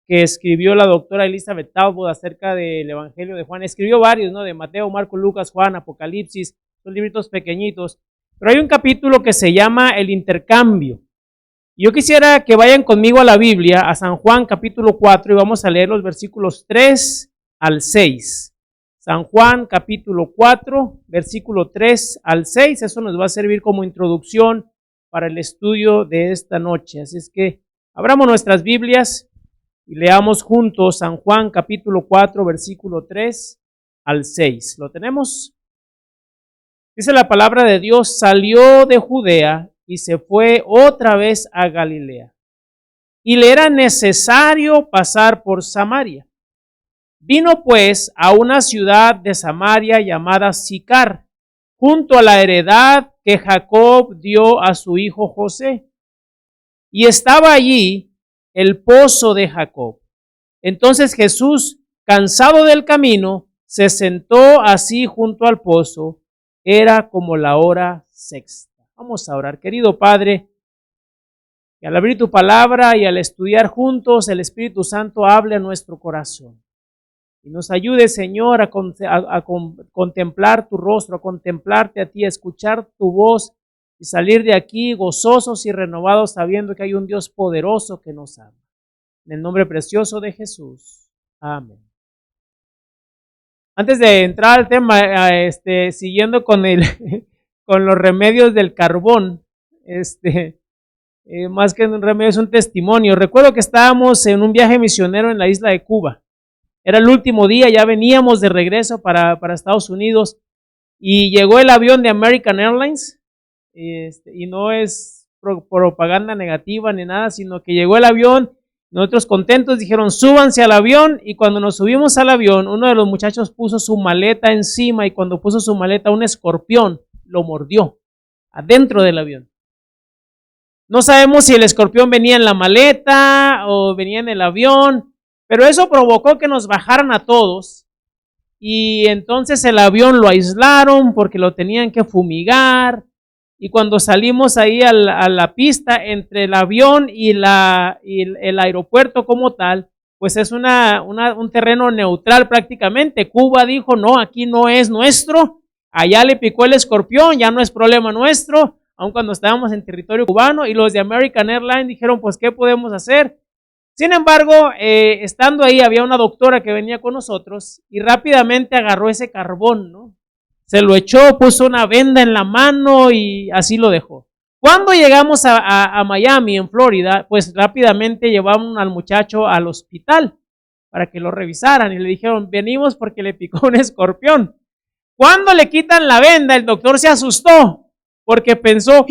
que escribió la doctora Elizabeth Talbot acerca del Evangelio de Juan. Escribió varios, ¿no? De Mateo, Marcos, Lucas, Juan, Apocalipsis, son libritos pequeñitos. Pero hay un capítulo que se llama El Intercambio. Yo quisiera que vayan conmigo a la Biblia, a San Juan capítulo 4, y vamos a leer los versículos 3 al 6. San Juan capítulo 4, versículo 3 al 6. Eso nos va a servir como introducción para el estudio de esta noche. Así es que abramos nuestras Biblias y leamos juntos San Juan capítulo 4, versículo 3 al 6. ¿Lo tenemos? Dice la palabra de Dios: salió de Judea y se fue otra vez a Galilea. Y le era necesario pasar por Samaria. Vino pues a una ciudad de Samaria llamada Sicar, junto a la heredad que Jacob dio a su hijo José. Y estaba allí el pozo de Jacob. Entonces Jesús, cansado del camino, se sentó así junto al pozo. Era como la hora sexta. Vamos a orar. Querido Padre, que al abrir tu palabra y al estudiar juntos, el Espíritu Santo hable a nuestro corazón. Y nos ayude, Señor, a contemplar tu rostro, a contemplarte a ti, a escuchar tu voz y salir de aquí gozosos y renovados sabiendo que hay un Dios poderoso que nos ama. En el nombre precioso de Jesús. Amén. Antes de entrar al tema, siguiendo con los remedios del carbón, más que un remedio es un testimonio. Recuerdo que estábamos en un viaje misionero en la isla de Cuba. Era el último día, ya veníamos de regreso para Estados Unidos y llegó el avión de American Airlines, y no es propaganda negativa ni nada, sino que llegó el avión. Nosotros contentos dijeron: súbanse al avión, y cuando nos subimos al avión, uno de los muchachos puso su maleta encima, y cuando puso su maleta, un escorpión lo mordió adentro del avión. No sabemos si el escorpión venía en la maleta o venía en el avión, pero eso provocó que nos bajaran a todos, y entonces el avión lo aislaron porque lo tenían que fumigar. Y cuando salimos ahí a la pista, entre el avión y el aeropuerto como tal, pues es un terreno neutral prácticamente. Cuba dijo: no, aquí no es nuestro, allá le picó el escorpión, ya no es problema nuestro, aun cuando estábamos en territorio cubano. Y los de American Airlines dijeron: pues, ¿qué podemos hacer? Sin embargo, estando ahí, había una doctora que venía con nosotros y rápidamente agarró ese carbón, ¿no? Se lo echó, puso una venda en la mano y así lo dejó. Cuando llegamos a Miami, en Florida, pues rápidamente llevaron al muchacho al hospital para que lo revisaran y le dijeron: venimos porque le picó un escorpión. Cuando le quitan la venda, el doctor se asustó porque pensó: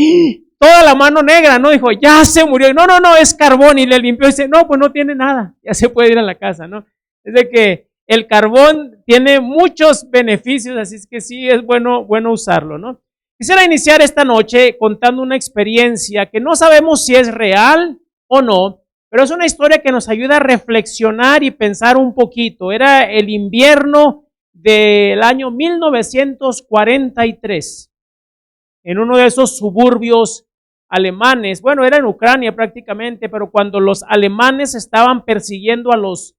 toda la mano negra, ¿no? Dijo: ya se murió. No, es carbón. Y le limpió y dice: no, pues no tiene nada, ya se puede ir a la casa, ¿no? Es de que el carbón tiene muchos beneficios, así es que sí es bueno usarlo, ¿no? Quisiera iniciar esta noche contando una experiencia que no sabemos si es real o no, pero es una historia que nos ayuda a reflexionar y pensar un poquito. Era el invierno del año 1943, en uno de esos suburbios alemanes. Bueno, era en Ucrania prácticamente, pero cuando los alemanes estaban persiguiendo a los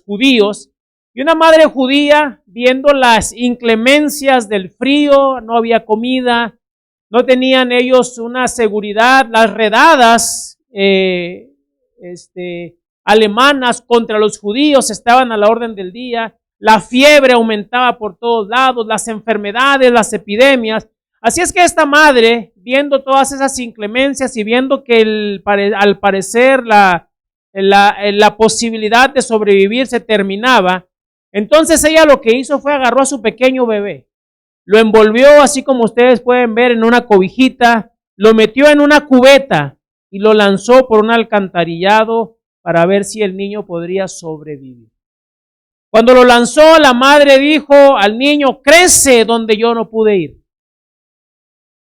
judíos, y una madre judía, viendo las inclemencias del frío, no había comida, no tenían ellos una seguridad, las redadas alemanas contra los judíos estaban a la orden del día, la fiebre aumentaba por todos lados, las enfermedades, las epidemias. Así es que esta madre, viendo todas esas inclemencias y viendo que al parecer la posibilidad de sobrevivir se terminaba, entonces ella lo que hizo fue agarró a su pequeño bebé, lo envolvió así como ustedes pueden ver en una cobijita, lo metió en una cubeta y lo lanzó por un alcantarillado para ver si el niño podría sobrevivir. Cuando lo lanzó, la madre dijo al niño: crece donde yo no pude ir.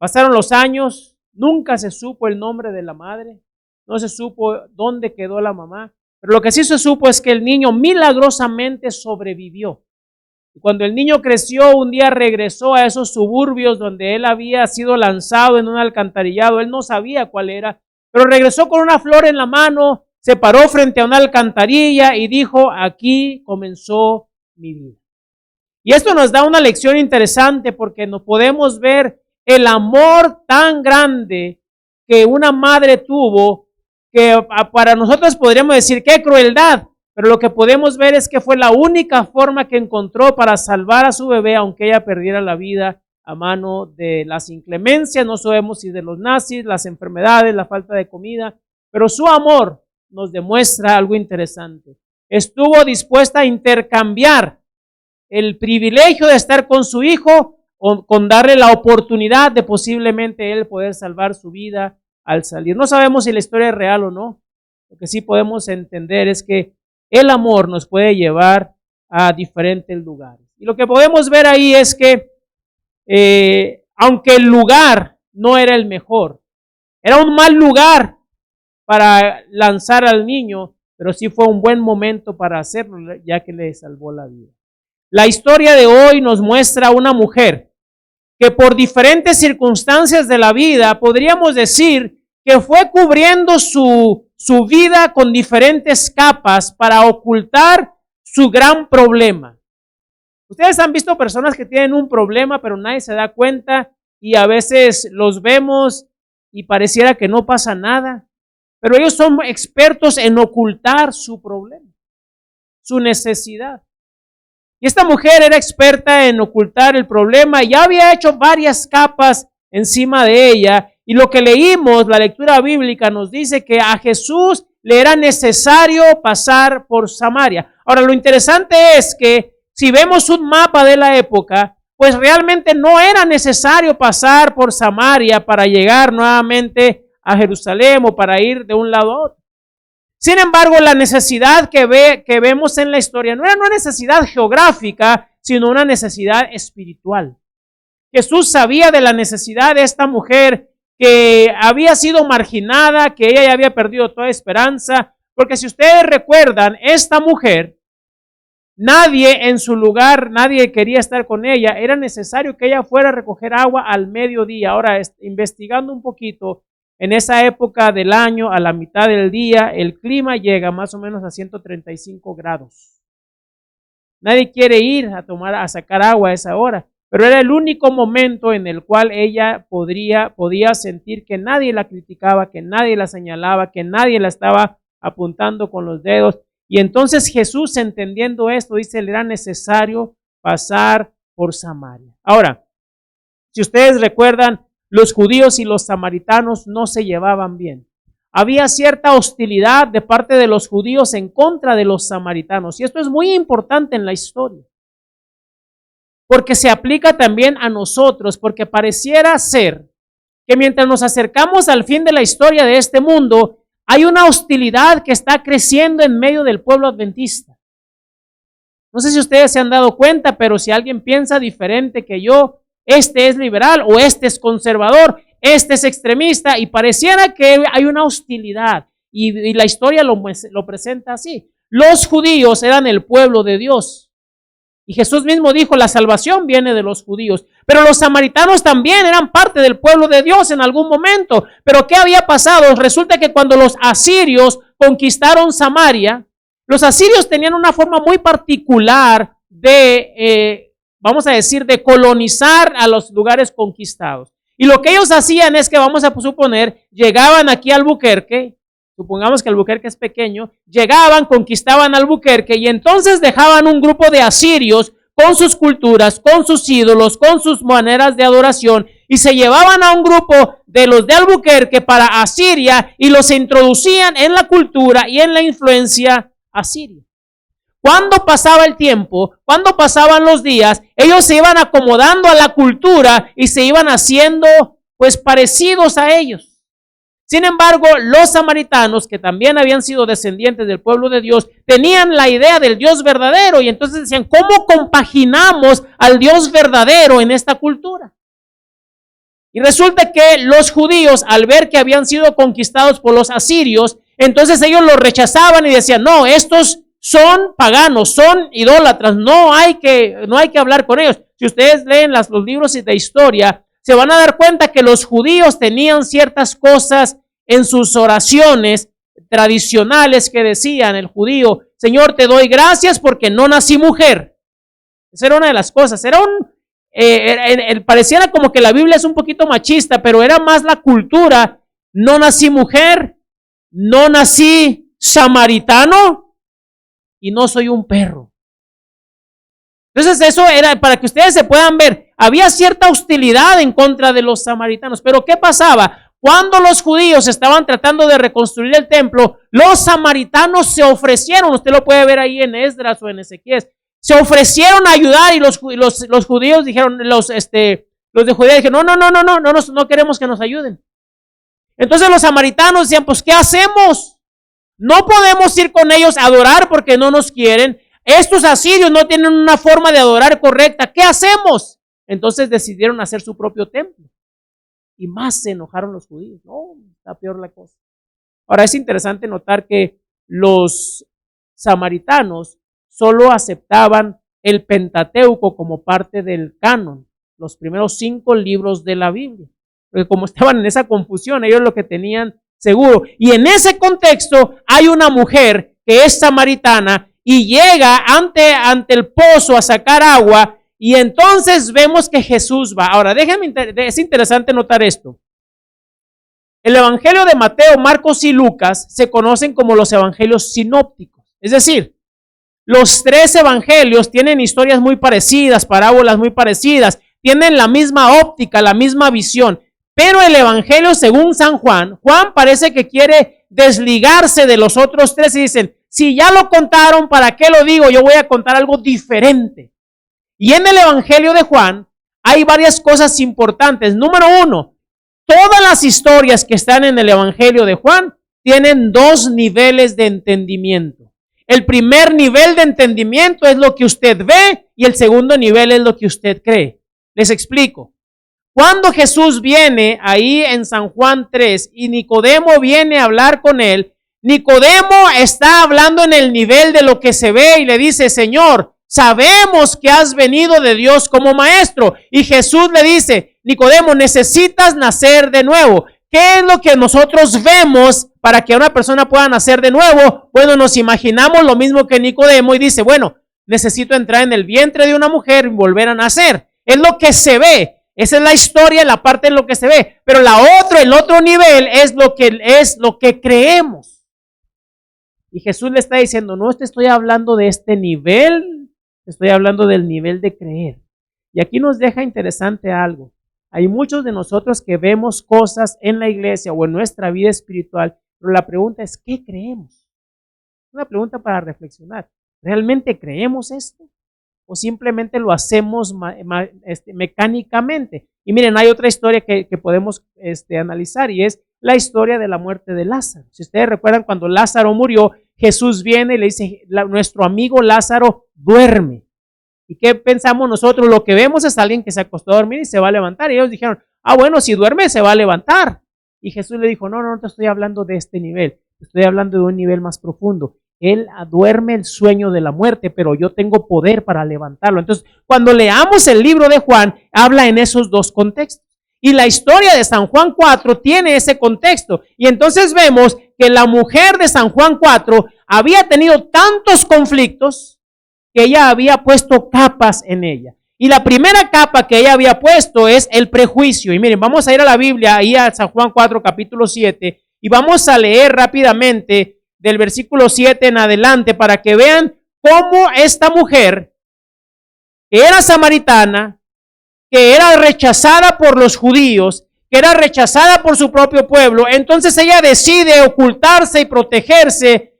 Pasaron los años, nunca se supo el nombre de la madre, no se supo dónde quedó la mamá, pero lo que sí se supo es que el niño milagrosamente sobrevivió. Y cuando el niño creció, un día regresó a esos suburbios donde él había sido lanzado en un alcantarillado. Él no sabía cuál era, pero regresó con una flor en la mano, se paró frente a una alcantarilla y dijo, aquí comenzó mi vida. Y esto nos da una lección interesante porque nos podemos ver el amor tan grande que una madre tuvo, que para nosotros podríamos decir qué crueldad, pero lo que podemos ver es que fue la única forma que encontró para salvar a su bebé, aunque ella perdiera la vida a mano de las inclemencias, no sabemos si de los nazis, las enfermedades, la falta de comida, pero su amor nos demuestra algo interesante. Estuvo dispuesta a intercambiar el privilegio de estar con su hijo con darle la oportunidad de posiblemente él poder salvar su vida al salir. No sabemos si la historia es real o no. Lo que sí podemos entender es que el amor nos puede llevar a diferentes lugares. Y lo que podemos ver ahí es que aunque el lugar no era el mejor, era un mal lugar para lanzar al niño, pero sí fue un buen momento para hacerlo, ya que le salvó la vida. La historia de hoy nos muestra a una mujer que por diferentes circunstancias de la vida, podríamos decir que fue cubriendo su vida con diferentes capas para ocultar su gran problema. Ustedes han visto personas que tienen un problema, pero nadie se da cuenta y a veces los vemos y pareciera que no pasa nada. Pero ellos son expertos en ocultar su problema, su necesidad. Y esta mujer era experta en ocultar el problema y ya había hecho varias capas encima de ella. Y lo que leímos, la lectura bíblica nos dice que a Jesús le era necesario pasar por Samaria. Ahora, lo interesante es que si vemos un mapa de la época, pues realmente no era necesario pasar por Samaria para llegar nuevamente a Jerusalén o para ir de un lado a otro. Sin embargo, la necesidad que vemos en la historia no era una necesidad geográfica, sino una necesidad espiritual. Jesús sabía de la necesidad de esta mujer que había sido marginada, que ella ya había perdido toda esperanza, porque si ustedes recuerdan, esta mujer, nadie en su lugar, nadie quería estar con ella, era necesario que ella fuera a recoger agua al mediodía. Ahora, investigando un poquito, en esa época del año, a la mitad del día, el clima llega más o menos a 135 grados. Nadie quiere ir a sacar agua a esa hora, pero era el único momento en el cual ella podía sentir que nadie la criticaba, que nadie la señalaba, que nadie la estaba apuntando con los dedos. Y entonces Jesús, entendiendo esto, dice, le era necesario pasar por Samaria. Ahora, si ustedes recuerdan, los judíos y los samaritanos no se llevaban bien. Había cierta hostilidad de parte de los judíos en contra de los samaritanos. Y esto es muy importante en la historia, porque se aplica también a nosotros, porque pareciera ser que mientras nos acercamos al fin de la historia de este mundo, hay una hostilidad que está creciendo en medio del pueblo adventista. No sé si ustedes se han dado cuenta, pero si alguien piensa diferente que yo, este es liberal o este es conservador, este es extremista, y pareciera que hay una hostilidad, y la historia lo presenta así. Los judíos eran el pueblo de Dios, y Jesús mismo dijo, la salvación viene de los judíos, pero los samaritanos también eran parte del pueblo de Dios en algún momento. Pero ¿qué había pasado? Resulta que cuando los asirios conquistaron Samaria, los asirios tenían una forma muy particular de vamos a decir, de colonizar a los lugares conquistados. Y lo que ellos hacían es que, vamos a suponer, llegaban aquí a Albuquerque, supongamos que Albuquerque es pequeño, llegaban, conquistaban Albuquerque y entonces dejaban un grupo de asirios con sus culturas, con sus ídolos, con sus maneras de adoración, y se llevaban a un grupo de los de Albuquerque para Asiria y los introducían en la cultura y en la influencia asiria. Cuando pasaba el tiempo, cuando pasaban los días, ellos se iban acomodando a la cultura y se iban haciendo pues parecidos a ellos. Sin embargo, los samaritanos, que también habían sido descendientes del pueblo de Dios, tenían la idea del Dios verdadero y entonces decían, ¿cómo compaginamos al Dios verdadero en esta cultura? Y resulta que los judíos, al ver que habían sido conquistados por los asirios, entonces ellos los rechazaban y decían, no, estos son paganos, son idólatras, no hay que hablar con ellos. Si ustedes leen los libros de historia, se van a dar cuenta que los judíos tenían ciertas cosas en sus oraciones tradicionales que decían el judío: Señor, te doy gracias porque no nací mujer. Esa era una de las cosas. Era pareciera como que la Biblia es un poquito machista, pero era más la cultura: no nací mujer, no nací samaritano y no soy un perro. Entonces eso era para que ustedes se puedan ver. Había cierta hostilidad en contra de los samaritanos. Pero ¿qué pasaba? Cuando los judíos estaban tratando de reconstruir el templo, los samaritanos se ofrecieron. Usted lo puede ver ahí en Esdras o en Ezequiel. Se ofrecieron a ayudar y los judíos dijeron, los de Judea dijeron: no queremos que nos ayuden. Entonces los samaritanos decían: pues ¿qué hacemos? No podemos ir con ellos a adorar porque no nos quieren. Estos asirios no tienen una forma de adorar correcta. ¿Qué hacemos? Entonces decidieron hacer su propio templo. Y más se enojaron los judíos. No, está peor la cosa. Ahora es interesante notar que los samaritanos solo aceptaban el Pentateuco como parte del canon, los primeros 5 libros de la Biblia. Porque como estaban en esa confusión, ellos lo que tenían seguro. Y en ese contexto hay una mujer que es samaritana y llega ante el pozo a sacar agua, y entonces vemos que Jesús va. Ahora, es interesante notar esto. El evangelio de Mateo, Marcos y Lucas se conocen como los evangelios sinópticos. Es decir, los 3 evangelios tienen historias muy parecidas, parábolas muy parecidas, tienen la misma óptica, la misma visión. Pero el evangelio según San Juan parece que quiere desligarse de los otros 3 y dicen: si ya lo contaron, ¿para qué lo digo? Yo voy a contar algo diferente. Y en el evangelio de Juan hay varias cosas importantes. Número 1, todas las historias que están en el evangelio de Juan tienen 2 niveles de entendimiento. El primer nivel de entendimiento es lo que usted ve y el segundo nivel es lo que usted cree. Les explico. Cuando Jesús viene ahí en San Juan 3 y Nicodemo viene a hablar con él, Nicodemo está hablando en el nivel de lo que se ve y le dice: Señor, sabemos que has venido de Dios como maestro. Y Jesús le dice: Nicodemo, necesitas nacer de nuevo. ¿Qué es lo que nosotros vemos para que una persona pueda nacer de nuevo? Bueno, nos imaginamos lo mismo que Nicodemo y dice: bueno, necesito entrar en el vientre de una mujer y volver a nacer. Es lo que se ve. Esa es la historia, la parte de lo que se ve. Pero el otro nivel es lo que creemos. Y Jesús le está diciendo: no te estoy hablando de este nivel, te estoy hablando del nivel de creer. Y aquí nos deja interesante algo. Hay muchos de nosotros que vemos cosas en la iglesia o en nuestra vida espiritual, pero la pregunta es: ¿qué creemos? Una pregunta para reflexionar. ¿Realmente creemos esto? ¿O simplemente lo hacemos mecánicamente? Y miren, hay otra historia que podemos analizar, y es la historia de la muerte de Lázaro. Si ustedes recuerdan, cuando Lázaro murió, Jesús viene y le dice: nuestro amigo Lázaro duerme. ¿Y qué pensamos nosotros? Lo que vemos es alguien que se acostó a dormir y se va a levantar. Y ellos dijeron: bueno, si duerme se va a levantar. Y Jesús le dijo: no te estoy hablando de este nivel, te estoy hablando de un nivel más profundo. Él duerme el sueño de la muerte, pero yo tengo poder para levantarlo. Entonces, cuando leamos el libro de Juan, habla en esos 2 contextos. Y la historia de San Juan 4 tiene ese contexto. Y entonces vemos que la mujer de San Juan 4 había tenido tantos conflictos que ella había puesto capas en ella. Y la primera capa que ella había puesto es el prejuicio. Y miren, vamos a ir a la Biblia, ahí a San Juan 4, capítulo 7, y vamos a leer rápidamente del versículo 7 en adelante para que vean cómo esta mujer, que era samaritana, que era rechazada por los judíos, que era rechazada por su propio pueblo, entonces ella decide ocultarse y protegerse,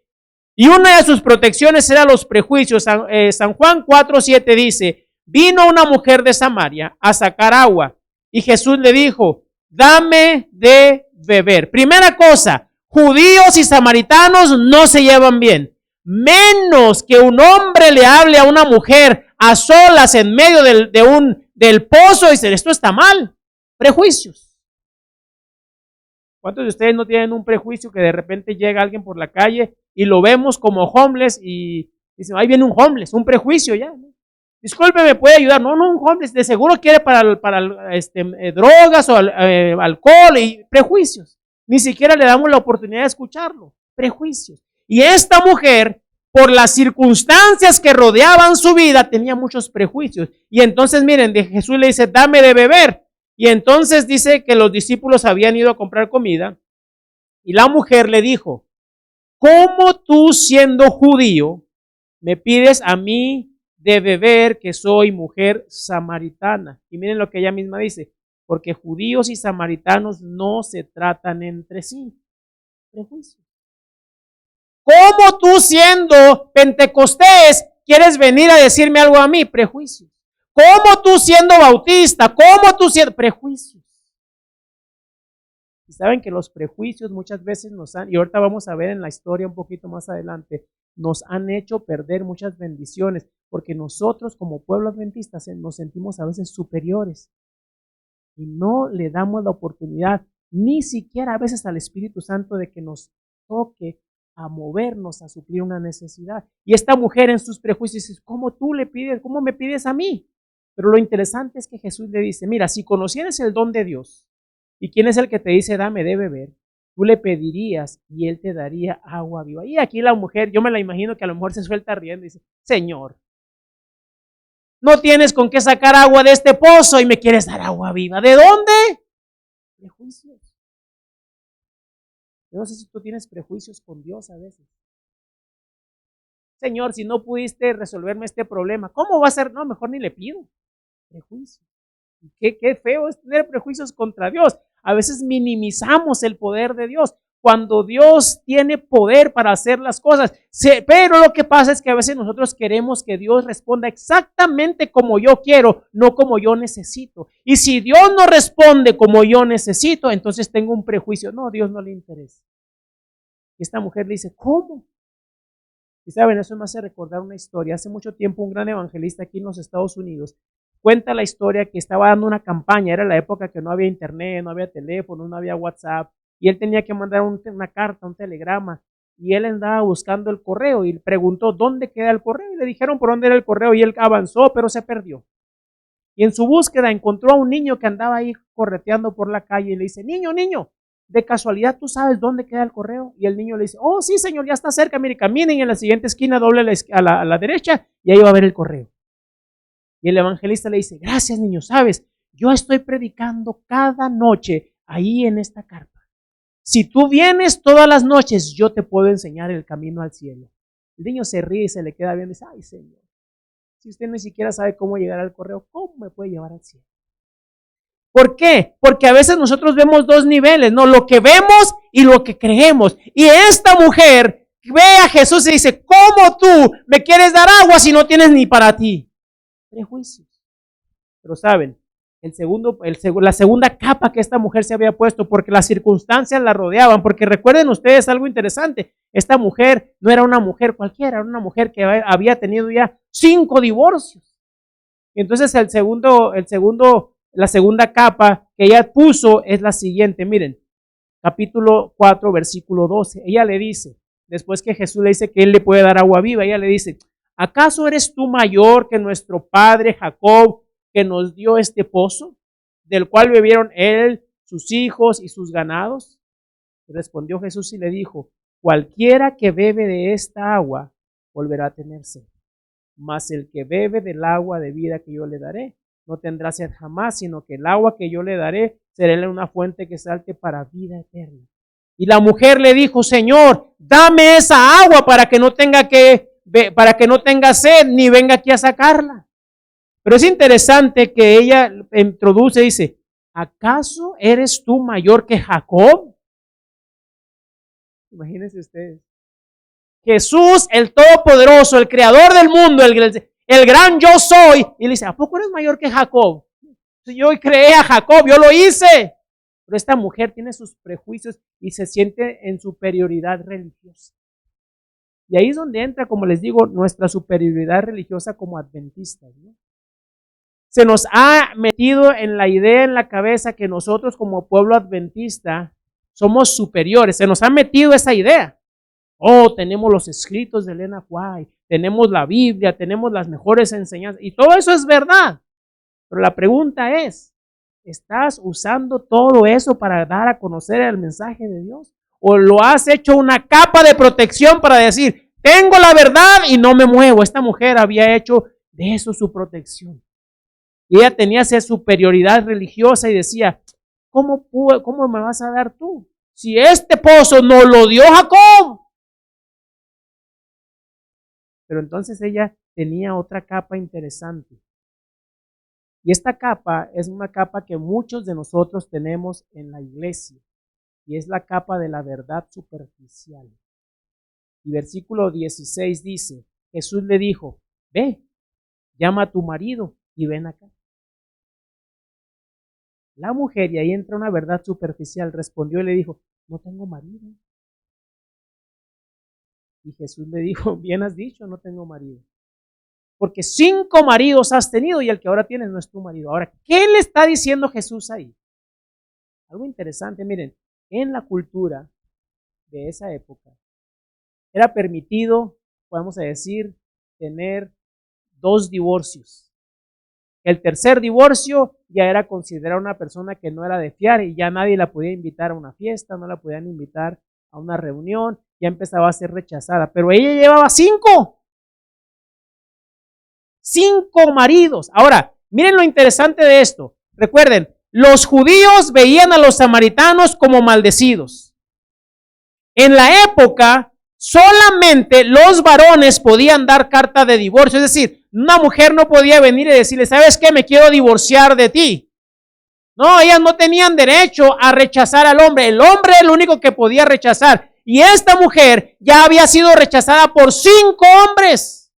y una de sus protecciones era los prejuicios. San Juan 4:7 dice: vino una mujer de Samaria a sacar agua, y Jesús le dijo: dame de beber. Primera cosa, judíos y samaritanos no se llevan bien. Menos que un hombre le hable a una mujer a solas en medio del pozo y dice: esto está mal. Prejuicios. ¿Cuántos de ustedes no tienen un prejuicio que de repente llega alguien por la calle y lo vemos como homeless y dicen: ahí viene un homeless? Un prejuicio ya, ¿no? Disculpe, ¿me puede ayudar? No, un homeless de seguro quiere para drogas o alcohol, y prejuicios. Ni siquiera le damos la oportunidad de escucharlo. prejuicios. Y esta mujer, por las circunstancias que rodeaban su vida, tenía muchos prejuicios. Y entonces, miren, Jesús le dice, dame de beber. Y entonces dice que los discípulos habían ido a comprar comida. Y la mujer le dijo, ¿cómo tú siendo judío me pides a mí de beber que soy mujer samaritana? Y miren lo que ella misma dice, porque judíos y samaritanos no se tratan entre sí. Prejuicio. ¿Cómo tú siendo pentecostés quieres venir a decirme algo a mí? Prejuicios. ¿Cómo tú siendo bautista? ¿Cómo tú siendo? Prejuicios. Y saben que los prejuicios muchas veces nos han, y ahorita vamos a ver en la historia un poquito más adelante, nos han hecho perder muchas bendiciones, porque nosotros como pueblo adventista nos sentimos a veces superiores y no le damos la oportunidad ni siquiera a veces al Espíritu Santo de que nos toque a movernos, a suplir una necesidad. Y esta mujer en sus prejuicios dice, ¿cómo tú le pides? ¿Cómo me pides a mí? Pero lo interesante es que Jesús le dice, mira, si conocieras el don de Dios, ¿y quién es el que te dice, dame de beber? Tú le pedirías y él te daría agua viva. Y aquí la mujer, yo me la imagino que a lo mejor se suelta riendo y dice, Señor, no tienes con qué sacar agua de este pozo y me quieres dar agua viva. ¿De dónde? Prejuicios. Yo no sé si tú tienes prejuicios con Dios a veces. Señor, si no pudiste resolverme este problema, ¿cómo va a ser? No, mejor ni le pido. Prejuicios. Qué feo es tener prejuicios contra Dios. A veces minimizamos el poder de Dios cuando Dios tiene poder para hacer las cosas. Pero lo que pasa es que a veces nosotros queremos que Dios responda exactamente como yo quiero, no como yo necesito. Y si Dios no responde como yo necesito, entonces tengo un prejuicio. No, Dios no le interesa. Y esta mujer le dice, ¿cómo? Y saben, eso me hace recordar una historia. Hace mucho tiempo un gran evangelista aquí en los Estados Unidos cuenta la historia que estaba dando una campaña. Era la época que no había internet, no había teléfono, no había WhatsApp. Y él tenía que mandar una carta, un telegrama. Y él andaba buscando el correo y preguntó, ¿dónde queda el correo? Y le dijeron por dónde era el correo y él avanzó, pero se perdió. Y en su búsqueda encontró a un niño que andaba ahí correteando por la calle y le dice, niño, ¿de casualidad tú sabes dónde queda el correo? Y el niño le dice, oh sí señor, ya está cerca, mire, caminen en la siguiente esquina, doble a la derecha y ahí va a ver el correo. Y el evangelista le dice, gracias niño, sabes, yo estoy predicando cada noche ahí en esta carpa. Si tú vienes todas las noches, yo te puedo enseñar el camino al cielo. El niño se ríe y se le queda viendo y dice, ay señor, si usted ni siquiera sabe cómo llegar al correo, ¿cómo me puede llevar al cielo? ¿Por qué? Porque a veces nosotros vemos dos niveles, ¿no? Lo que vemos y lo que creemos. Y esta mujer ve a Jesús y dice, ¿cómo tú me quieres dar agua si no tienes ni para ti? Prejuicios. Pero saben, la segunda capa que esta mujer se había puesto, porque las circunstancias la rodeaban, porque recuerden ustedes algo interesante, esta mujer no era una mujer cualquiera, era una mujer que había tenido ya 5 divorcios. Entonces la segunda capa que ella puso es la siguiente, miren, capítulo 4, versículo 12. Ella le dice, después que Jesús le dice que él le puede dar agua viva, ella le dice, ¿acaso eres tú mayor que nuestro padre Jacob, que nos dio este pozo, del cual bebieron él, sus hijos y sus ganados? Y respondió Jesús y le dijo, cualquiera que bebe de esta agua volverá a tener sed, mas el que bebe del agua de vida que yo le daré no tendrá sed jamás, sino que el agua que yo le daré será una fuente que salte para vida eterna. Y la mujer le dijo, Señor, dame esa agua para que no tenga sed ni venga aquí a sacarla. Pero es interesante que ella introduce, dice, ¿acaso eres tú mayor que Jacob? Imagínense ustedes. Jesús, el Todopoderoso, el Creador del mundo, el gran yo soy. Y le dice, ¿a poco eres mayor que Jacob? Yo creé a Jacob, yo lo hice. Pero esta mujer tiene sus prejuicios y se siente en superioridad religiosa. Y ahí es donde entra, como les digo, nuestra superioridad religiosa como adventistas, ¿no? Se nos ha metido en la idea en la cabeza que nosotros como pueblo adventista somos superiores. Se nos ha metido esa idea. Oh, tenemos los escritos de Elena White, tenemos la Biblia, tenemos las mejores enseñanzas. Y todo eso es verdad. Pero la pregunta es, ¿estás usando todo eso para dar a conocer el mensaje de Dios? o lo has hecho una capa de protección para decir, tengo la verdad y no me muevo. Esta mujer había hecho de eso su protección. Y ella tenía esa superioridad religiosa y decía, ¿cómo me vas a dar tú? Si este pozo no lo dio Jacob. Pero entonces ella tenía otra capa interesante. Y esta capa es una capa que muchos de nosotros tenemos en la iglesia. Y es la capa de la verdad superficial. Y versículo 16 dice, Jesús le dijo, ve, llama a tu marido y ven acá. La mujer, y ahí entra una verdad superficial, respondió y le dijo, no tengo marido. Y Jesús le dijo, bien has dicho, no tengo marido. Porque 5 maridos has tenido y el que ahora tienes no es tu marido. Ahora, ¿qué le está diciendo Jesús ahí? Algo interesante, miren, en la cultura de esa época era permitido, podemos decir, tener 2 divorcios. El tercer divorcio ya era considerar una persona que no era de fiar y ya nadie la podía invitar a una fiesta, no la podían invitar a una reunión, ya empezaba a ser rechazada. Pero ella llevaba 5 maridos. Ahora, miren lo interesante de esto. Recuerden, los judíos veían a los samaritanos como maldecidos. En la época, solamente los varones podían dar carta de divorcio. Es decir, una mujer no podía venir y decirle, ¿sabes qué? Me quiero divorciar de ti. No, ellas no tenían derecho a rechazar al hombre. El hombre es el único que podía rechazar. Y esta mujer ya había sido rechazada por 5 hombres.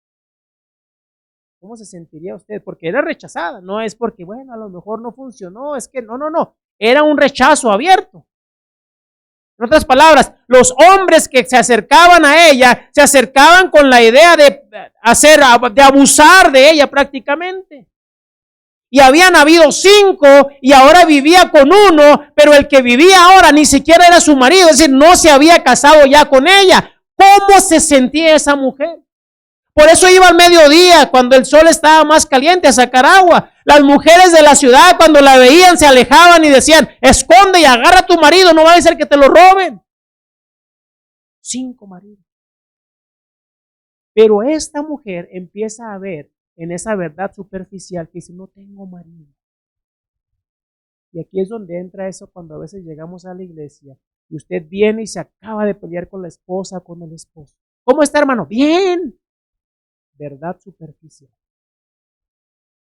¿Cómo se sentiría usted? Porque era rechazada. No es porque, bueno, a lo mejor no funcionó. Es que no. Era un rechazo abierto. En otras palabras, los hombres que se acercaban a ella, se acercaban con la idea de abusar de ella prácticamente. Y habían habido 5 y ahora vivía con 1, pero el que vivía ahora ni siquiera era su marido, es decir, no se había casado ya con ella. ¿Cómo se sentía esa mujer? Por eso iba al mediodía, cuando el sol estaba más caliente, a sacar agua. Las mujeres de la ciudad, cuando la veían, se alejaban y decían, esconde y agarra a tu marido, no va a ser que te lo roben. 5 maridos. Pero esta mujer empieza a ver en esa verdad superficial que dice, no tengo marido. Y aquí es donde entra eso cuando a veces llegamos a la iglesia y usted viene y se acaba de pelear con la esposa o con el esposo. ¿Cómo está, hermano? Bien. Verdad superficial.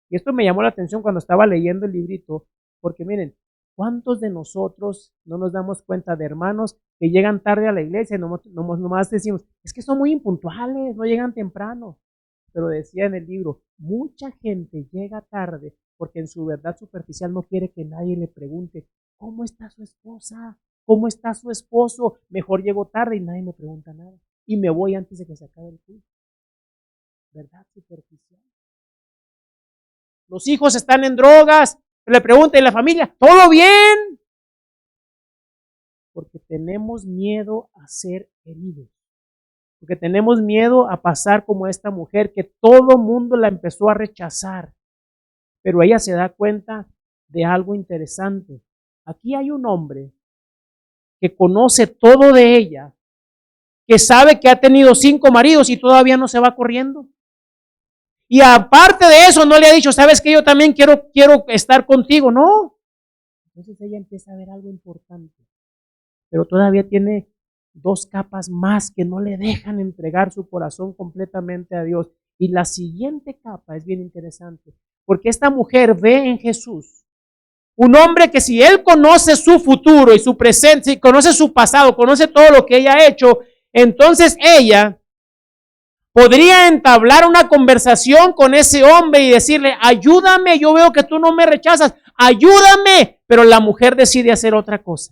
Y esto me llamó la atención cuando estaba leyendo el librito, porque miren, ¿cuántos de nosotros no nos damos cuenta de hermanos que llegan tarde a la iglesia y nomás decimos, es que son muy impuntuales, no llegan temprano? Pero decía en el libro, mucha gente llega tarde porque en su verdad superficial no quiere que nadie le pregunte, ¿cómo está su esposa? ¿Cómo está su esposo? Mejor llego tarde y nadie me pregunta nada. Y me voy antes de que se acabe el culto. Verdad superficial. Los hijos están en drogas, le preguntan a la familia, ¿todo bien? Porque tenemos miedo a ser heridos. Porque tenemos miedo a pasar como esta mujer que todo mundo la empezó a rechazar. Pero ella se da cuenta de algo interesante. Aquí hay un hombre que conoce todo de ella, que sabe que ha tenido 5 maridos y todavía no se va corriendo. Y aparte de eso, no le ha dicho, ¿sabes qué? Yo también quiero estar contigo. No. Entonces ella empieza a ver algo importante. Pero todavía tiene 2 capas más que no le dejan entregar su corazón completamente a Dios. Y la siguiente capa es bien interesante. Porque esta mujer ve en Jesús un hombre que si él conoce su futuro y su presente, si conoce su pasado, conoce todo lo que ella ha hecho, entonces ella podría entablar una conversación con ese hombre y decirle, ayúdame, yo veo que tú no me rechazas, ayúdame. Pero la mujer decide hacer otra cosa.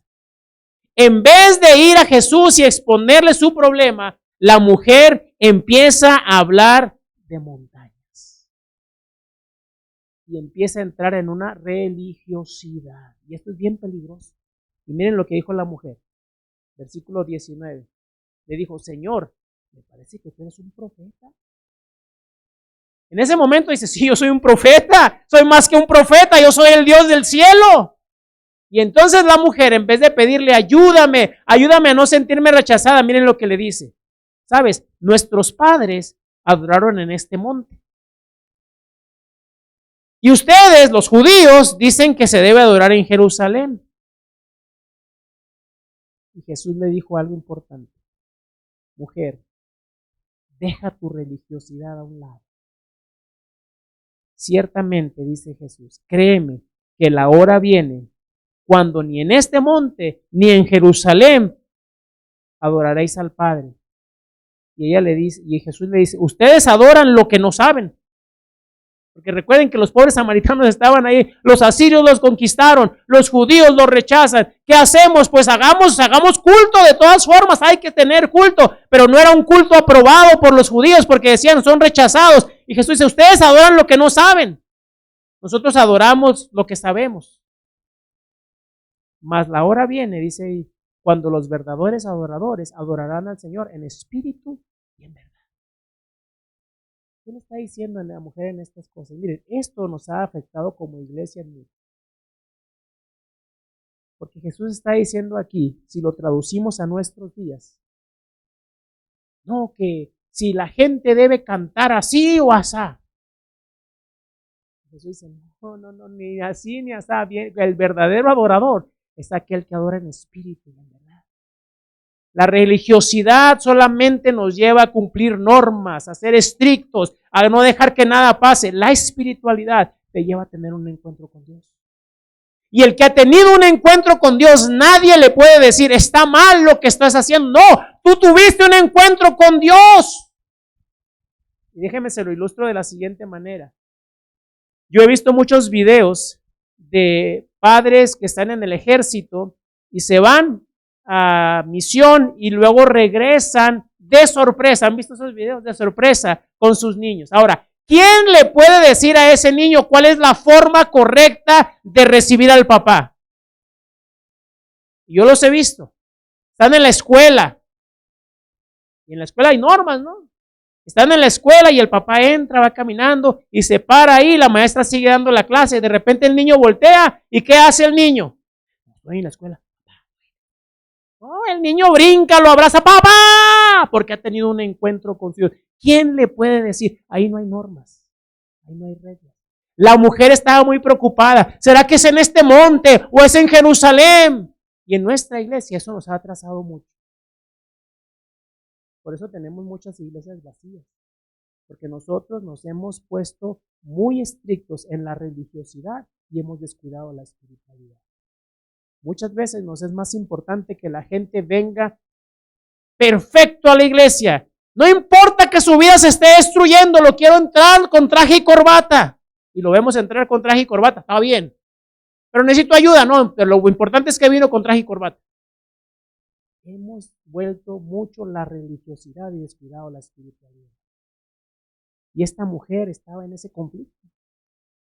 En vez de ir a Jesús y exponerle su problema, la mujer empieza a hablar de montañas. Y empieza a entrar en una religiosidad. Y esto es bien peligroso. Y miren lo que dijo la mujer. Versículo 19. Le dijo, Señor, me parece que tú eres un profeta. En ese momento dice, sí, yo soy un profeta, soy más que un profeta, yo soy el Dios del cielo. Y entonces la mujer, en vez de pedirle ayúdame, ayúdame a no sentirme rechazada, miren lo que le dice. ¿Sabes? Nuestros padres adoraron en este monte. Y ustedes, los judíos, dicen que se debe adorar en Jerusalén. Y Jesús le dijo algo importante. Mujer, deja tu religiosidad a un lado. Ciertamente, dice Jesús, créeme que la hora viene cuando ni en este monte ni en Jerusalén adoraréis al Padre. Y ella le dice, y Jesús le dice, ustedes adoran lo que no saben. Porque recuerden que los pobres samaritanos estaban ahí, los asirios los conquistaron, los judíos los rechazan. ¿Qué hacemos? Pues hagamos culto de todas formas, hay que tener culto, pero no era un culto aprobado por los judíos porque decían son rechazados. Y Jesús dice, ustedes adoran lo que no saben, nosotros adoramos lo que sabemos. Mas la hora viene, dice ahí, cuando los verdaderos adoradores adorarán al Señor en espíritu y en verdad. ¿Qué le está diciendo a la mujer en estas cosas? Miren, esto nos ha afectado como iglesia en mí. Porque Jesús está diciendo aquí, si lo traducimos a nuestros días, no, que si la gente debe cantar así o asá. Jesús dice, no, ni así ni asá. El verdadero adorador es aquel que adora en espíritu y en verdad. La religiosidad solamente nos lleva a cumplir normas, a ser estrictos, a no dejar que nada pase. La espiritualidad te lleva a tener un encuentro con Dios. Y el que ha tenido un encuentro con Dios, nadie le puede decir, está mal lo que estás haciendo. No, tú tuviste un encuentro con Dios. Y déjeme se lo ilustro de la siguiente manera. Yo he visto muchos videos de padres que están en el ejército y se van a misión y luego regresan de sorpresa. ¿Han visto esos videos de sorpresa con sus niños? Ahora, ¿quién le puede decir a ese niño cuál es la forma correcta de recibir al papá? Yo los he visto. Están en la escuela. Y en la escuela hay normas, ¿no? Están en la escuela y el papá entra, va caminando y se para ahí, la maestra sigue dando la clase. De repente el niño voltea y ¿qué hace el niño? Estoy en la escuela. Oh, el niño brinca, lo abraza, papá, porque ha tenido un encuentro con Dios. ¿Quién le puede decir? Ahí no hay normas, ahí no hay reglas. La mujer estaba muy preocupada. ¿Será que es en este monte o es en Jerusalén? Y en nuestra iglesia eso nos ha atrasado mucho. Por eso tenemos muchas iglesias vacías, porque nosotros nos hemos puesto muy estrictos en la religiosidad y hemos descuidado la espiritualidad. Muchas veces nos es más importante que la gente venga perfecto a la iglesia. No importa que su vida se esté destruyendo, lo quiero entrar con traje y corbata. Y lo vemos entrar con traje y corbata, está bien. Pero necesito ayuda, no, pero lo importante es que vino con traje y corbata. Hemos vuelto mucho la religiosidad y descuidado la espiritualidad. Y esta mujer estaba en ese conflicto.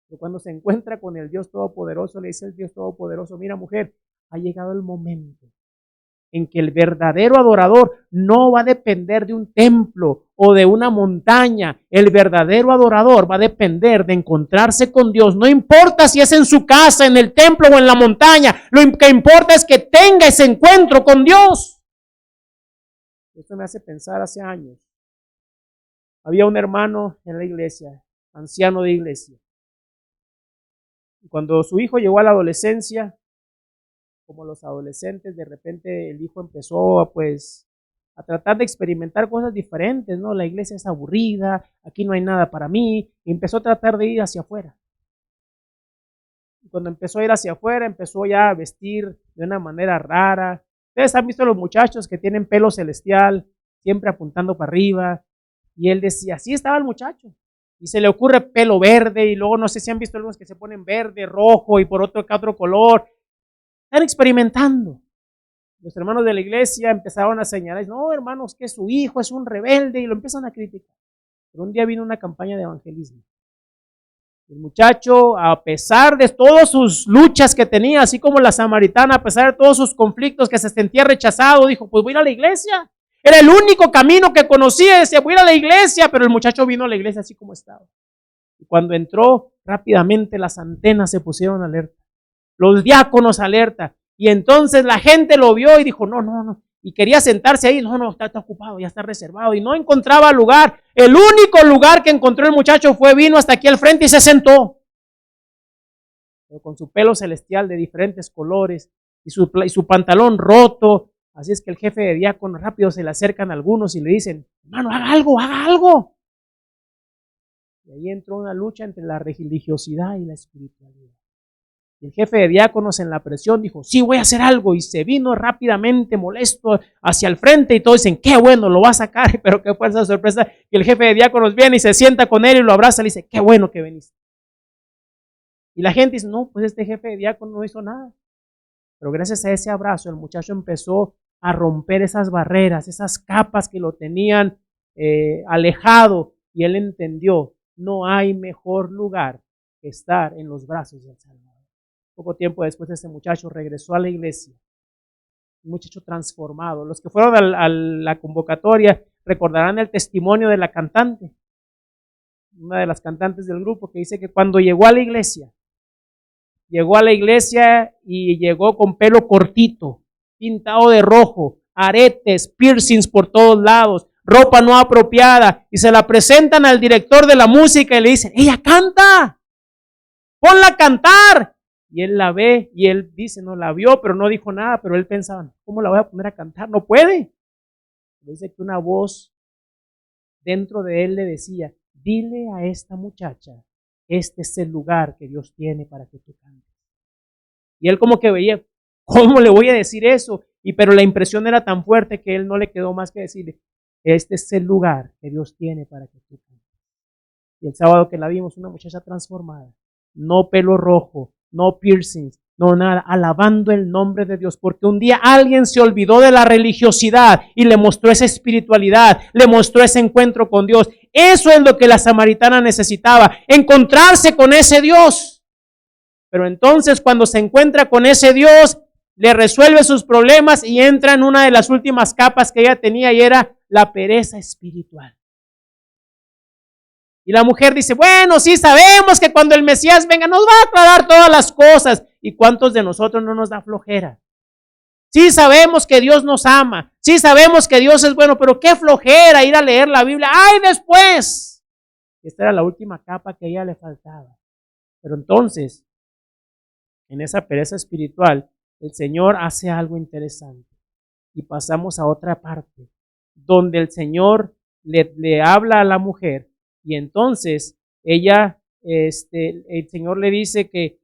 Pero cuando se encuentra con el Dios Todopoderoso, le dice el Dios Todopoderoso, mira mujer, ha llegado el momento en que el verdadero adorador no va a depender de un templo o de una montaña. El verdadero adorador va a depender de encontrarse con Dios. No importa si es en su casa, en el templo o en la montaña. Lo que importa es que tenga ese encuentro con Dios. Esto me hace pensar hace años. Había un hermano en la iglesia, anciano de iglesia. Cuando su hijo llegó a la adolescencia, como los adolescentes, de repente el hijo empezó a tratar de experimentar cosas diferentes, ¿no? La iglesia es aburrida, aquí no hay nada para mí, y empezó a tratar de ir hacia afuera. Y cuando empezó a ir hacia afuera, empezó ya a vestir de una manera rara. Ustedes han visto a los muchachos que tienen pelo celestial, siempre apuntando para arriba, y él decía, así estaba el muchacho. Y se le ocurre pelo verde, y luego no sé si han visto algunos que se ponen verde, rojo y por otro color. Están experimentando. Los hermanos de la iglesia empezaron a señalar, no hermanos, que su hijo es un rebelde, y lo empiezan a criticar. Pero un día vino una campaña de evangelismo. El muchacho, a pesar de todas sus luchas que tenía, así como la samaritana, a pesar de todos sus conflictos, que se sentía rechazado, dijo, pues voy a ir a la iglesia. Era el único camino que conocía, decía, voy a ir a la iglesia, pero el muchacho vino a la iglesia así como estaba. Y cuando entró, rápidamente las antenas se pusieron alerta. los diáconos alerta. Y entonces la gente lo vio y dijo, no. Y quería sentarse ahí, no, está ocupado, ya está reservado. Y no encontraba lugar. El único lugar que encontró el muchacho vino hasta aquí al frente y se sentó. Pero con su pelo celestial de diferentes colores y su pantalón roto. Así es que el jefe de diáconos rápido se le acercan a algunos y le dicen, hermano, haga algo. Y ahí entró una lucha entre la religiosidad y la espiritualidad. Y el jefe de diáconos en la presión dijo, sí, voy a hacer algo. Y se vino rápidamente molesto hacia el frente y todos dicen, qué bueno, lo va a sacar. Pero qué fue esa sorpresa, que el jefe de diáconos viene y se sienta con él y lo abraza y le dice, qué bueno que veniste. Y la gente dice, no, pues este jefe de diácono no hizo nada. Pero gracias a ese abrazo el muchacho empezó a romper esas barreras, esas capas que lo tenían alejado. Y él entendió, no hay mejor lugar que estar en los brazos del Salvador. Poco tiempo después ese muchacho regresó a la iglesia, un muchacho transformado. Los que fueron a la convocatoria recordarán el testimonio de la cantante, una de las cantantes del grupo, que dice que cuando llegó a la iglesia y llegó con pelo cortito, pintado de rojo, aretes, piercings por todos lados, ropa no apropiada, y se la presentan al director de la música y le dicen, ella canta, ponla a cantar. Y él la ve y él dice, no la vio, pero no dijo nada, pero él pensaba, ¿cómo la voy a poner a cantar? No puede. Dice que una voz dentro de él le decía, dile a esta muchacha, este es el lugar que Dios tiene para que tú cantes. Y él como que veía, ¿cómo le voy a decir eso? Pero la impresión era tan fuerte que él no le quedó más que decirle, este es el lugar que Dios tiene para que tú cantes. Y el sábado que la vimos, una muchacha transformada, no pelo rojo, no piercings, no nada, alabando el nombre de Dios, porque un día alguien se olvidó de la religiosidad y le mostró esa espiritualidad, le mostró ese encuentro con Dios. Eso es lo que la samaritana necesitaba, encontrarse con ese Dios. Pero entonces cuando se encuentra con ese Dios, le resuelve sus problemas y entra en una de las últimas capas que ella tenía y era la pereza espiritual. Y la mujer dice, bueno, sí sabemos que cuando el Mesías venga nos va a aclarar todas las cosas. ¿Y cuántos de nosotros no nos da flojera? Sí sabemos que Dios nos ama, sí sabemos que Dios es bueno, pero qué flojera ir a leer la Biblia. ¡Ay, después! Esta era la última capa que a ella le faltaba. Pero entonces, en esa pereza espiritual, el Señor hace algo interesante. Y pasamos a otra parte, donde el Señor le habla a la mujer. Y entonces ella, el Señor le dice que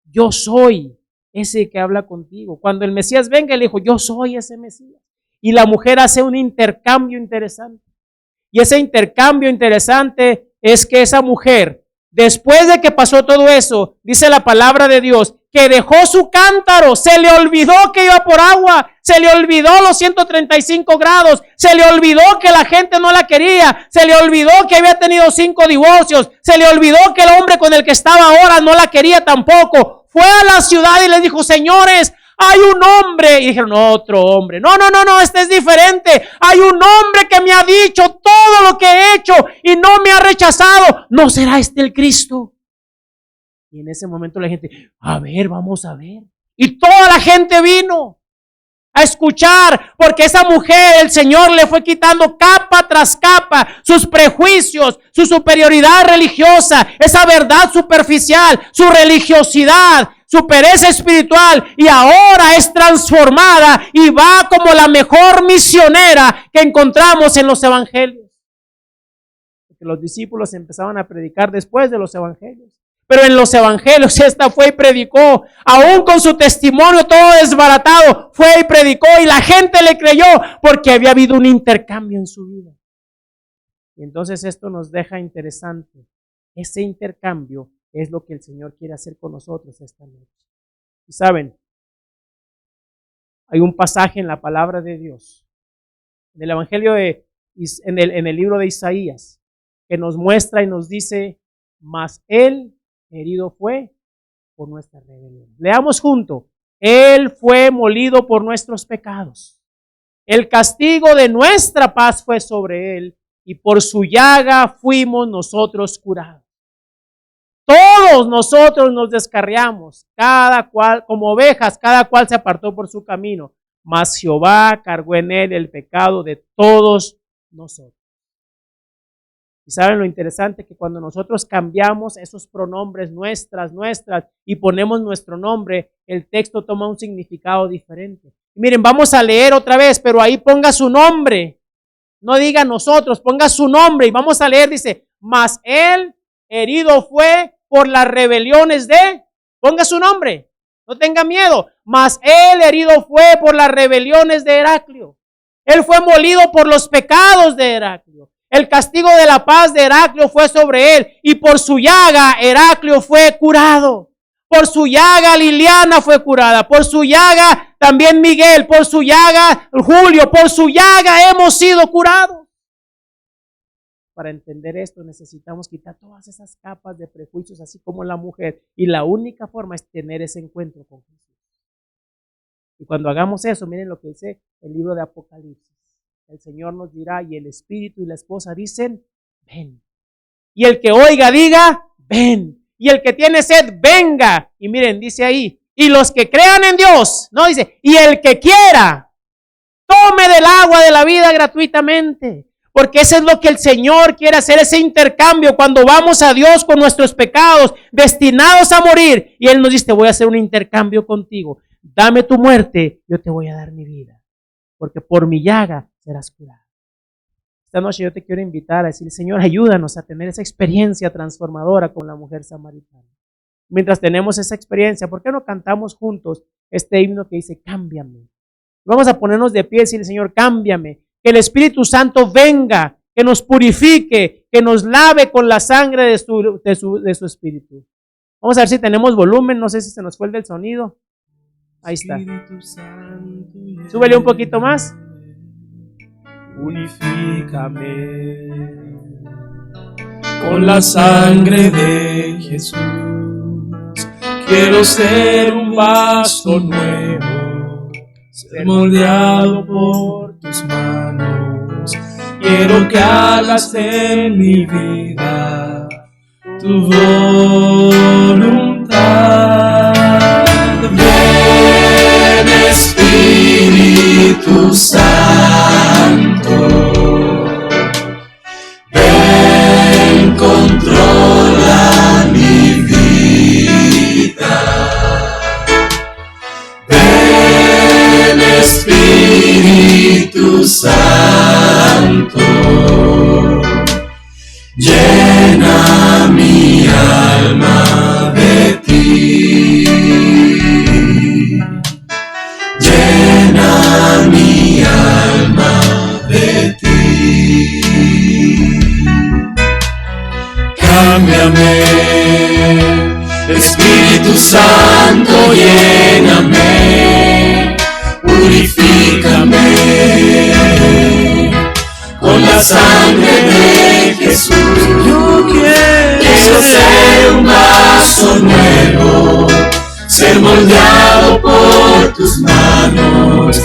yo soy ese que habla contigo. Cuando el Mesías venga, le dijo, yo soy ese Mesías. Y la mujer hace un intercambio interesante. Y ese intercambio interesante es que esa mujer, después de que pasó todo eso, dice la palabra de Dios, que dejó su cántaro, se le olvidó que iba por agua, se le olvidó los 135 grados, se le olvidó que la gente no la quería, se le olvidó que había tenido 5 divorcios, se le olvidó que el hombre con el que estaba ahora no la quería tampoco. Fue a la ciudad y les dijo, señores, hay un hombre. Y dijeron, otro hombre. No, este es diferente. Hay un hombre que me ha dicho todo lo que he hecho y no me ha rechazado. ¿No será este el Cristo? Y en ese momento la gente, a ver, vamos a ver. Y toda la gente vino a escuchar, porque esa mujer, el Señor le fue quitando capa tras capa, sus prejuicios, su superioridad religiosa, esa verdad superficial, su religiosidad, su pereza espiritual, y ahora es transformada y va como la mejor misionera que encontramos en los evangelios. Porque los discípulos empezaban a predicar después de los evangelios. Pero en los evangelios esta fue y predicó, aún con su testimonio todo desbaratado, fue y predicó y la gente le creyó porque había habido un intercambio en su vida. Y entonces esto nos deja interesante. Ese intercambio es lo que el Señor quiere hacer con nosotros esta noche. Y saben, hay un pasaje en la palabra de Dios, en el evangelio en el libro de Isaías, que nos muestra y nos dice, mas Él herido fue por nuestra rebelión. Leamos junto. Él fue molido por nuestros pecados. El castigo de nuestra paz fue sobre Él y por su llaga fuimos nosotros curados. Todos nosotros nos descarriamos, cada cual, como ovejas, cada cual se apartó por su camino, mas Jehová cargó en él el pecado de todos nosotros. Y saben lo interesante, que cuando nosotros cambiamos esos pronombres nuestras, y ponemos nuestro nombre, el texto toma un significado diferente. Y miren, vamos a leer otra vez, pero ahí ponga su nombre. No diga nosotros, ponga su nombre y vamos a leer, dice, mas él herido fue por las rebeliones de, ponga su nombre, no tenga miedo, mas él herido fue por las rebeliones de Heraclio. Él fue molido por los pecados de Heraclio. El castigo de la paz de Heraclio fue sobre él y por su llaga Heraclio fue curado. Por su llaga Liliana fue curada, por su llaga también Miguel, por su llaga Julio, por su llaga hemos sido curados. Para entender esto necesitamos quitar todas esas capas de prejuicios, así como la mujer, y la única forma es tener ese encuentro con Jesús. Y cuando hagamos eso, miren lo que dice el libro de Apocalipsis. El Señor nos dirá, y el Espíritu y la esposa dicen, ven. Y el que oiga diga, ven. Y el que tiene sed, venga. Y miren, dice ahí, y los que crean en Dios, no dice, y el que quiera, tome del agua de la vida gratuitamente. Porque eso es lo que el Señor quiere hacer, ese intercambio cuando vamos a Dios con nuestros pecados, destinados a morir. Y Él nos dice, voy a hacer un intercambio contigo. Dame tu muerte, yo te voy a dar mi vida. Porque por mi llaga serás curado. Esta noche yo te quiero invitar a decir, Señor, ayúdanos a tener esa experiencia transformadora con la mujer samaritana. Mientras tenemos esa experiencia, ¿por qué no cantamos juntos este himno que dice, cámbiame? Vamos a ponernos de pie y decirle, Señor, cámbiame. Que el Espíritu Santo venga, que nos purifique, que nos lave con la sangre de su Espíritu. Vamos a ver si tenemos volumen, no sé si se nos fue el del sonido. Ahí está. Súbele un poquito más. Unifícame con la sangre de Jesús. Quiero ser un vaso nuevo, ser moldeado por tus manos. Quiero que hagas en mi vida tu voluntad. Ven, Espíritu Santo, ven, controla mi vida. Ven, Espíritu Santo, llena mi alma de ti. Llena mi alma de ti. Cámbiame, Espíritu Santo, lléname, purifícame con la sangre de Jesús. Yo quiero ser un vaso nuevo, ser moldeado por tus manos.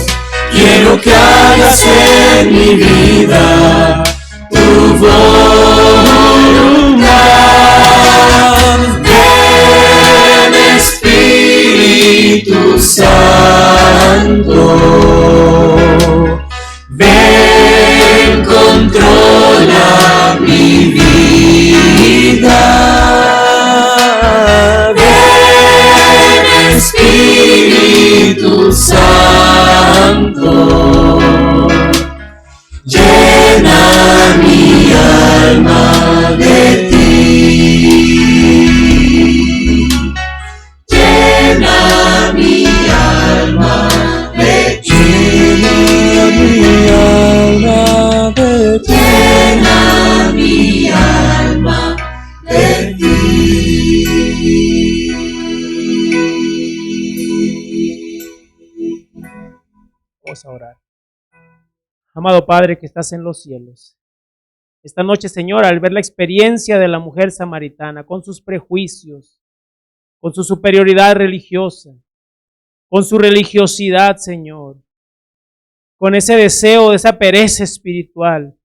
Quiero que hagas en mi vida tu voluntad. Ven, Espíritu Santo, ven, controla mi vida. Espíritu Santo, llena mi alma de ti. Llena mi alma de ti. Llena mi alma de ti. Vamos a orar. Amado Padre que estás en los cielos, esta noche, Señor, al ver la experiencia de la mujer samaritana, con sus prejuicios, con su superioridad religiosa, con su religiosidad, Señor, con ese deseo, esa pereza espiritual,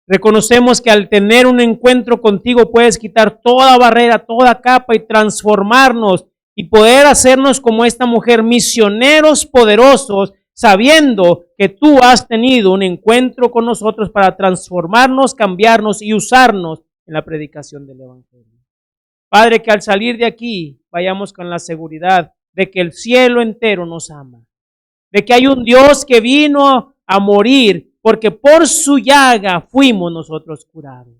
Reconocemos que al tener un encuentro contigo puedes quitar toda barrera, toda capa y transformarnos y poder hacernos como esta mujer, misioneros poderosos, sabiendo que tú has tenido un encuentro con nosotros para transformarnos, cambiarnos y usarnos en la predicación del Evangelio. Padre, que al salir de aquí vayamos con la seguridad de que el cielo entero nos ama, de que hay un Dios que vino a morir porque por su llaga fuimos nosotros curados.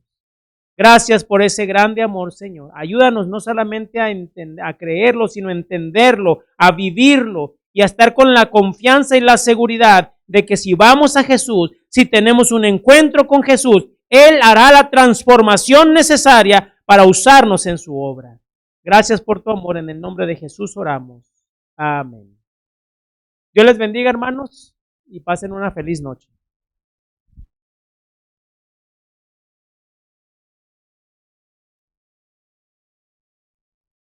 Gracias por ese grande amor, Señor. Ayúdanos no solamente a creerlo, sino a entenderlo, a vivirlo y a estar con la confianza y la seguridad de que si vamos a Jesús, si tenemos un encuentro con Jesús, Él hará la transformación necesaria para usarnos en su obra. Gracias por tu amor. En el nombre de Jesús oramos. Amén. Dios les bendiga, hermanos, y pasen una feliz noche.